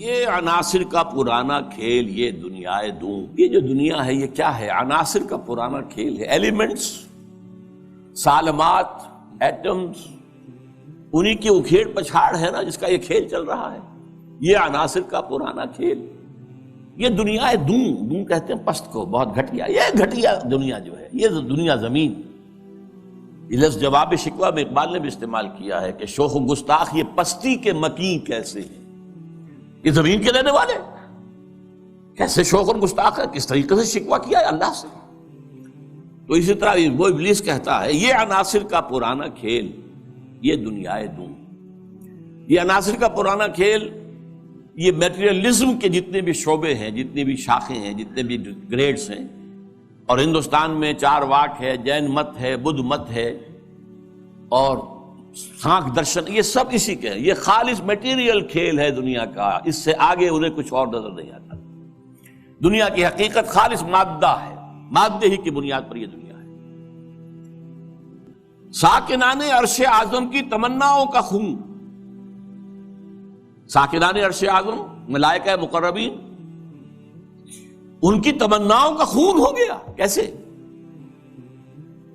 یہ عناصر کا پرانا کھیل، یہ دنیا دوں، یہ جو دنیا ہے یہ کیا ہے؟ عناصر کا پرانا کھیل ہے۔ ایلیمنٹس، سالمات، ایٹمز، انہی کی اکھیڑ پچھاڑ ہے نا جس کا یہ کھیل چل رہا ہے۔ یہ عناصر کا پرانا کھیل، یہ دنیا دوں، دوں کہتے ہیں پست کو، بہت گھٹیا، یہ گھٹیا دنیا جو ہے، یہ دنیا زمین۔ یہ لفظ جواب شکوہ میں اقبال نے بھی استعمال کیا ہے کہ شوخ و گستاخ یہ پستی کے مکین کیسے ہیں، یہ زمین کے رہنے والے کیسے شوخ اور گستاخ ہے، کس طریقے سے شکوہ کیا ہے اللہ سے۔ تو اسی طرح وہ ابلیس کہتا ہے یہ عناصر کا پرانا کھیل، یہ دنیا دوں۔ یہ عناصر کا پرانا کھیل، یہ میٹیریلزم کے جتنے بھی شعبے ہیں، جتنی بھی شاخیں ہیں، جتنے بھی گریڈز ہیں، اور ہندوستان میں چار واک ہے، جین مت ہے، بدھ مت ہے، اور سانکھ درشن، یہ سب اسی کے ہیں۔ یہ خالص میٹیریل کھیل ہے دنیا کا، اس سے آگے انہیں کچھ اور نظر نہیں آتا۔ دنیا کی حقیقت خالص مادہ ہے، مادے ہی کی بنیاد پر یہ دنیا ہے۔ ساکنان عرش اعظم کی تمناؤں کا خون، ساکنان عرش اعظم ملائکہ مقربین، ان کی تمناؤں کا خون ہو گیا۔ کیسے؟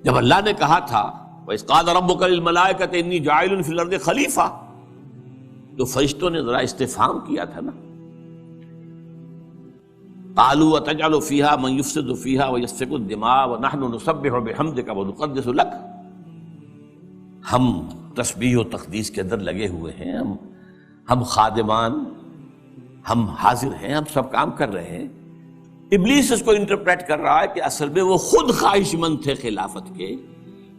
جب اللہ نے کہا تھا وَإِذْ قَالَ رَبُّكَ لِلْمَلَائِكَةِ إِنِّي جَاعِلٌ فِي الْأَرْضِ خَلِيفَةً، تو فرشتوں نے ذرا استفہام کیا تھا نا، قَالُوا وَتَجْعَلُ فِيهَا مَن يُفْسِدُ فِيهَا وَيَسْفِكُ الدِّمَاءَ وَنَحْنُ نُسَبِّحُ بِحَمْدِكَ وَنُقَدِّسُ لَكَ۔ ہم تسبیح و تقدیس کے اندر لگے ہوئے ہیں، ہم خادمان، ہم حاضر ہیں، ہم سب کام کر رہے ہیں۔ ابلیس اس کو انٹرپریٹ کر رہا ہے کہ اصل میں وہ خود خواہش مند تھے خلافت کے،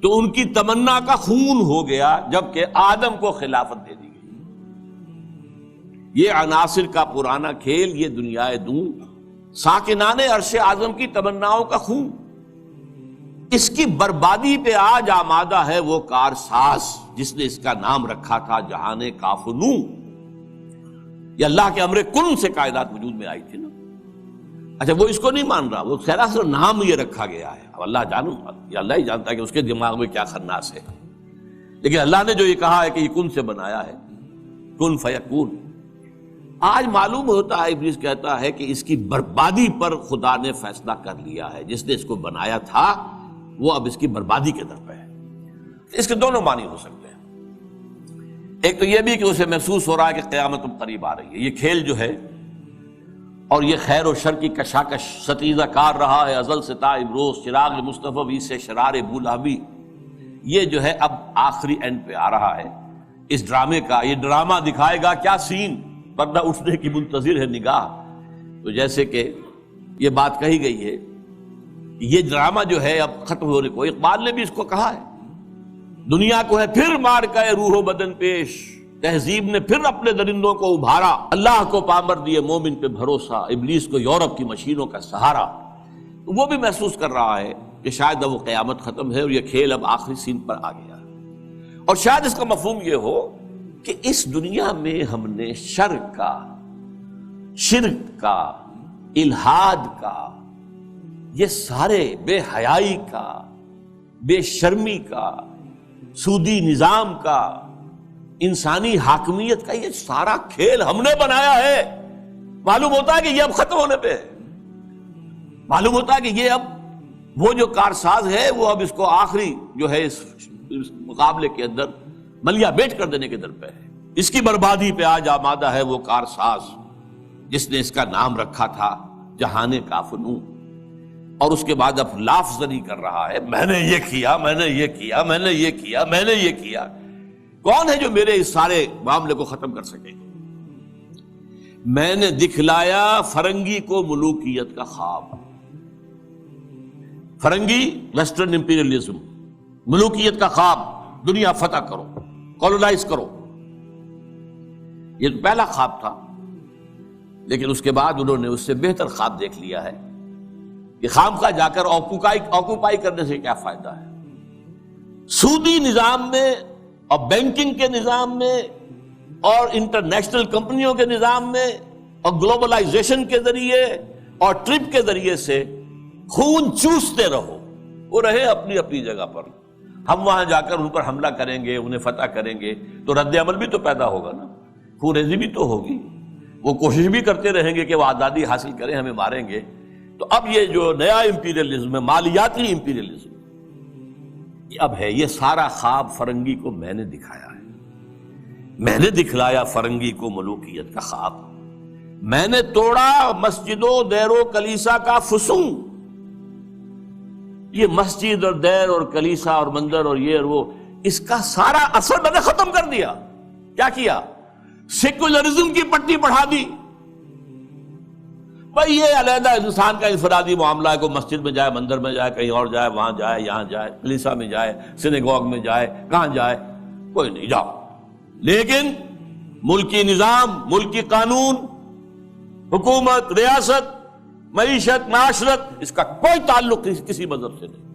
تو ان کی تمنا کا خون ہو گیا جبکہ آدم کو خلافت دے دی گئی۔ یہ عناصر کا پرانا کھیل، یہ دنیا دوں، ساکنان عرش اعظم کی تمناؤں کا خون، اس کی بربادی پہ آج آمادہ ہے وہ کارساز جس نے اس کا نام رکھا تھا جہان کاف و نوں۔ یہ اللہ کے امر کن سے کائنات وجود میں آئی تھی نا۔ اچھا وہ اس کو نہیں مان رہا، وہ سراسر نام یہ رکھا گیا ہے، اب اللہ جانوں، یہ اللہ ہی جانتا ہے کہ اس کے دماغ میں کیا خناس ہے، لیکن اللہ نے جو یہ کہا ہے کہ یہ کن سے بنایا ہے، کن فیکون۔ آج معلوم ہوتا ہے، ابلیس کہتا ہے کہ اس کی بربادی پر خدا نے فیصلہ کر لیا ہے، جس نے اس کو بنایا تھا وہ اب اس کی بربادی کے در پہ ہے۔ اس کے دونوں معنی ہو سکتے ہیں، ایک تو یہ بھی کہ اسے محسوس ہو رہا ہے کہ قیامت اب قریب آ رہی ہے، یہ کھیل جو ہے اور یہ خیر و شر کی کشاکش ستیزہ کار رہا ہے ازل سے تا امروز، چراغ مصطفی سے شرار بولہبی، یہ جو ہے اب آخری اینڈ پہ آ رہا ہے اس ڈرامے کا۔ یہ ڈرامہ دکھائے گا کیا سین، پردہ اٹھنے کی منتظر ہے نگاہ۔ تو جیسے کہ یہ بات کہی گئی ہے، یہ ڈرامہ جو ہے اب ختم ہونے کو، اقبال نے بھی اس کو کہا ہے، دنیا کو ہے پھر مار کا روح و بدن پیش، تہذیب نے پھر اپنے درندوں کو ابھارا، اللہ کو پامر دیے مومن پہ بھروسہ، ابلیس کو یورپ کی مشینوں کا سہارا۔ وہ بھی محسوس کر رہا ہے کہ شاید اب وہ قیامت ختم ہے اور یہ کھیل اب آخری سین پر آ گیا، اور شاید اس کا مفہوم یہ ہو کہ اس دنیا میں ہم نے شر کا، شرک کا، الہاد کا، یہ سارے بے حیائی کا، بے شرمی کا، سودی نظام کا، انسانی حاکمیت کا، یہ سارا کھیل ہم نے بنایا ہے۔ معلوم ہوتا ہے کہ یہ اب ختم ہونے پہ ہے، معلوم ہوتا ہے کہ یہ اب وہ جو کارساز ہے وہ اب اس کو آخری جو ہے اس مقابلے کے اندر ملیا بیٹ کر دینے کے در پہ ہے۔ اس کی بربادی پہ آج آمادہ ہے وہ کارساز جس نے اس کا نام رکھا تھا جہان کاف و نوں، اور اس کے بعد اب لاف زنی کر رہا ہے، میں نے یہ کیا، میں نے یہ کیا، میں نے یہ کیا، میں نے یہ کیا۔ کون ہے جو میرے اس سارے معاملے کو ختم کر سکے؟ میں نے دکھلایا فرنگی کو ملوکیت کا خواب۔ فرنگی ویسٹرن امپیریلزم، ملوکیت کا خواب، دنیا فتح کرو، کولونائز کرو، یہ تو پہلا خواب تھا، لیکن اس کے بعد انہوں نے اس سے بہتر خواب دیکھ لیا ہے کہ خام خواہ جا کر آکوپائی کرنے سے کیا فائدہ ہے۔ سودی نظام میں اور بینکنگ کے نظام میں اور انٹرنیشنل کمپنیوں کے نظام میں اور گلوبلائزیشن کے ذریعے اور ٹرپ کے ذریعے سے خون چوستے رہو، وہ رہے اپنی اپنی جگہ پر، ہم وہاں جا کر ان پر حملہ کریں گے، انہیں فتح کریں گے، تو رد عمل بھی تو پیدا ہوگا نا، خون ریزی بھی تو ہوگی۔ وہ کوشش بھی کرتے رہیں گے کہ وہ آزادی حاصل کریں، ہمیں ماریں گے۔ تو اب یہ جو نیا امپیریلزم ہے، مالیاتی امپیریلزم، یہ اب ہے، یہ سارا خواب فرنگی کو میں نے دکھایا ہے، میں نے دکھلایا فرنگی کو ملوکیت کا خواب، میں نے توڑا مسجد و دیر و کلیسا کا فسوں۔ یہ مسجد اور دیر اور کلیسا اور مندر اور یہ اور وہ، اس کا سارا اثر میں نے ختم کر دیا۔ کیا کیا؟ سیکولرزم کی پٹی بڑھا دی۔ بھائی یہ علیحدہ انسان کا انفرادی معاملہ ہے، کوئی مسجد میں جائے، مندر میں جائے، کہیں اور جائے، وہاں جائے، یہاں جائے، کلیسا میں جائے، سینیگوگ میں جائے، کہاں جائے، کوئی نہیں، جاؤ۔ لیکن ملکی نظام، ملکی قانون، حکومت، ریاست، معیشت، معاشرت، اس کا کوئی تعلق کسی مذہب سے نہیں۔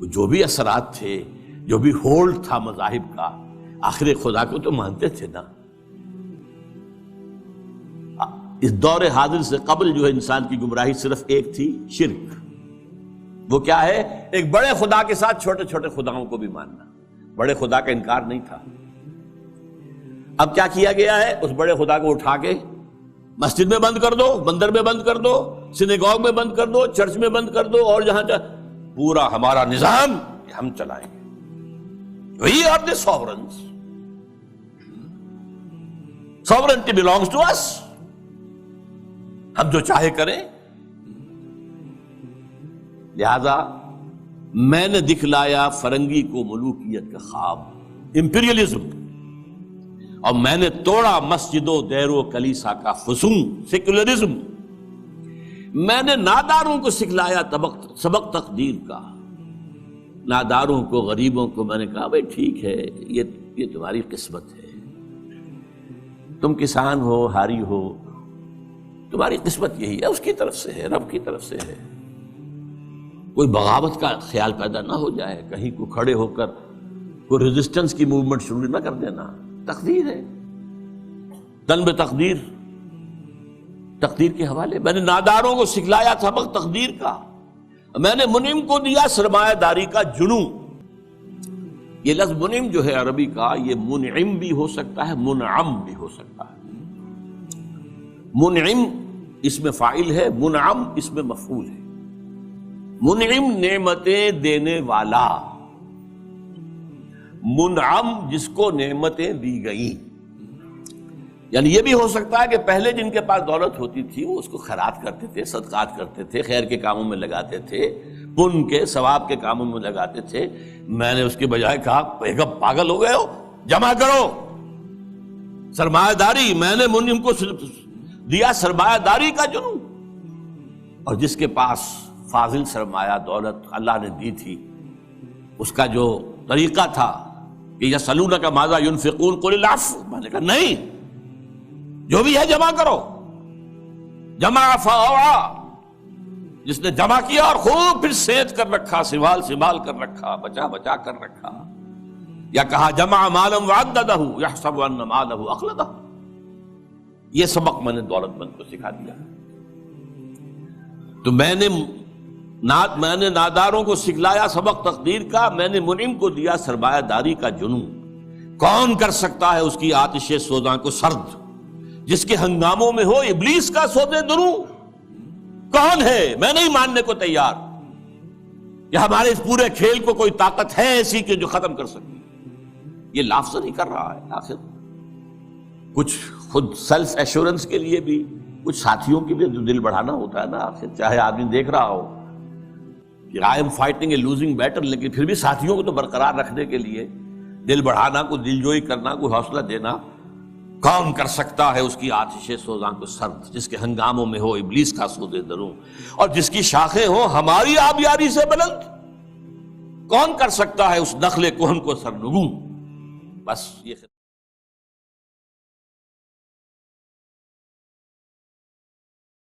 جو بھی اثرات تھے، جو بھی ہولڈ تھا مذاہب کا، آخر خدا کو تو مانتے تھے نا۔ اس دور حاضر سے قبل جو ہے انسان کی گمراہی صرف ایک تھی، شرک۔ وہ کیا ہے؟ ایک بڑے خدا کے ساتھ چھوٹے چھوٹے خداؤں کو بھی ماننا۔ بڑے خدا کا انکار نہیں تھا۔ اب کیا کیا گیا ہے؟ اس بڑے خدا کو اٹھا کے مسجد میں بند کر دو، مندر میں بند کر دو، سینیگوگ میں بند کر دو، چرچ میں بند کر دو، اور جہاں پورا ہمارا نظام ہم چلائیں گے۔ We are the sovereigns. Sovereignty belongs to us. ہم جو چاہے کریں۔ لہذا میں نے دکھلایا فرنگی کو ملوکیت کا خواب، امپیریلزم، اور میں نے توڑا مسجد و دیر و کلیسا کا فسوں، سیکولرزم۔ میں نے ناداروں کو سکھلایا سبق تقدیر کا۔ ناداروں کو، غریبوں کو میں نے کہا بھائی ٹھیک ہے، یہ تمہاری قسمت ہے، تم کسان ہو، ہاری ہو، تمہاری قسمت یہی ہے، اس کی طرف سے ہے، رب کی طرف سے ہے۔ کوئی بغاوت کا خیال پیدا نہ ہو جائے، کہیں کو کھڑے ہو کر کوئی ریزسٹنس کی موومنٹ شروع نہ کر دینا۔ تقدیر ہے، تن بے تقدیر، تقدیر کے حوالے۔ میں نے ناداروں کو سکھلایا سبق تقدیر کا، میں نے منعم کو دیا سرمایہ داری کا جنوں۔ یہ لفظ منعم جو ہے عربی کا، یہ منعم بھی ہو سکتا ہے، منعم بھی ہو سکتا ہے۔ منعم اس میں فاعل ہے، منعم اس میں مفعول ہے۔ منعم نعمتیں دینے والا، منعم جس کو نعمتیں دی گئیں۔ یعنی یہ بھی ہو سکتا ہے کہ پہلے جن کے پاس دولت ہوتی تھی وہ اس کو خیرات کرتے تھے، صدقات کرتے تھے، خیر کے کاموں میں لگاتے تھے، پن کے ثواب کے کاموں میں لگاتے تھے۔ میں نے اس کے بجائے کہا بیگم پاگل ہو گئے ہو، جمع کرو سرمایہ داری۔ میں نے منعم کو دیا سرمایہ داری کا جنوں، اور جس کے پاس فاضل سرمایہ دولت اللہ نے دی تھی، اس کا جو طریقہ تھا کہ یسألونک ماذا ينفقون قل العفو، میں نے کہا نہیں، جو بھی ہے جمع کرو۔ جمع فاوعا، جس نے جمع کیا اور خوب پھر سینت کر رکھا، سنبھال کر رکھا، بچا کر رکھا۔ یا کہا جمع مالا وعددہ یحسب ان مالہ اخلدہ۔ یہ سبق میں نے دولت مند کو سکھا دیا۔ تو میں نے ناداروں کو سکھلایا سبق تقدیر کا، میں نے منعم کو دیا سرمایہ داری کا جنوں۔ کون کر سکتا ہے اس کی آتش سوزاں کو سرد، جس کے ہنگاموں میں ہو ابلیس کا سودے دروں؟ کون ہے؟ میں نہیں ماننے کو تیار کہ ہمارے اس پورے کھیل کو کوئی طاقت ہے ایسی کہ جو ختم کر سکتی۔ یہ لافظ نہیں کر رہا ہے، آخر کچھ خود سیلف ایشورنس کے لیے بھی کچھ ساتھیوں کی بھی دل بڑھانا ہوتا ہے نا۔ آخر چاہے آدمی دیکھ رہا ہو کہ I am fighting a losing battle, لیکن پھر بھی ساتھیوں کو تو برقرار رکھنے کے لیے دل بڑھانا، کوئی دل جوئی کرنا، کوئی حوصلہ دینا۔ کون کر سکتا ہے اس کی آتش سوزاں کو سرد، جس کے ہنگاموں میں ہو ابلیس کا سودے دروں، اور جس کی شاخیں ہوں ہماری آبیاری سے بلند؟ کون کر سکتا ہے اس نخل کہن کو سرنگوں؟ بس یہ